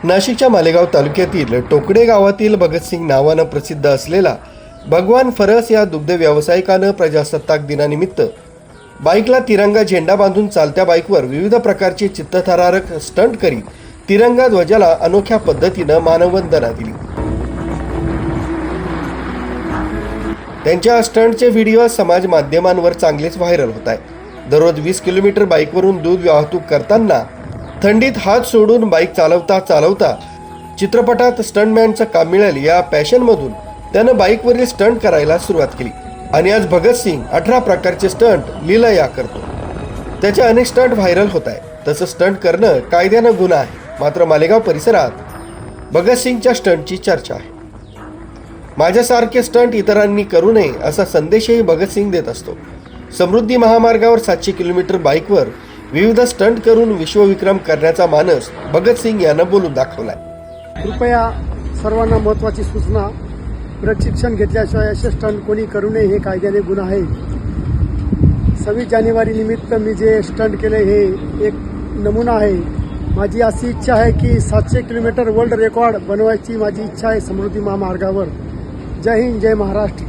नाशिकच्या मालेगाव तालुक्यातील टोकडे गावातील भगतसिंग नावानं प्रसिद्ध असलेला भगवान फरस या दुग्ध व्यावसायिकानं प्रजासत्ताक दिनानिमित्त बाईकला तिरंगा झेंडा बांधून चालत्या बाईकवर विविध प्रकारचे चित्तथरारक स्टंट करीत तिरंगा ध्वजाला अनोख्या पद्धतीनं मानवंदना दिली। त्यांच्या स्टंटचे व्हिडिओ समाज माध्यमांवर चांगलेच व्हायरल होत आहे। दररोज 20 किलोमीटर बाईकवरून दूध वाहतूक करताना थंडीत हात सोडून बाईक चालवता चित्रपटात स्टंटमॅनचं काम मिळेल या पॅशनमधून त्यानं बाईकवरील स्टंट करायला सुरुवात केली आणि आज भगतसिंग 18 प्रकारचे स्टंट लीलया करतो। त्याचे अनेक स्टंट व्हायरल होत आहे। तसं स्टंट करणं कायद्यानं गुन्हा आहे, मात्र मालेगाव परिसरात भगतसिंगच्या स्टंटची चर्चा आहे। माझ्यासारखे स्टंट इतरांनी करू नये असा संदेशही भगतसिंग देत असतो। समृद्धी महामार्गावर 700 किलोमीटर बाईकवर विविध स्टंट करून विश्वविक्रम करण्याचा मानस भगतसिंग यानं बोलून दाखवलाय। कृपया सर्वांना महत्त्वाची सूचना, प्रशिक्षण घेतल्याशिवाय असे स्टंट कोणी करू नये, हे कायद्याने गुन्हा आहे। 26 जानेवारी निमित्त मी जे स्टंट केले हे एक नमुना आहे। माझी अशी इच्छा आहे की 700 किलोमीटर वर्ल्ड रेकॉर्ड बनवायची माझी इच्छा आहे समृद्धी महामार्गावर। जय हिंद, जय महाराष्ट्र।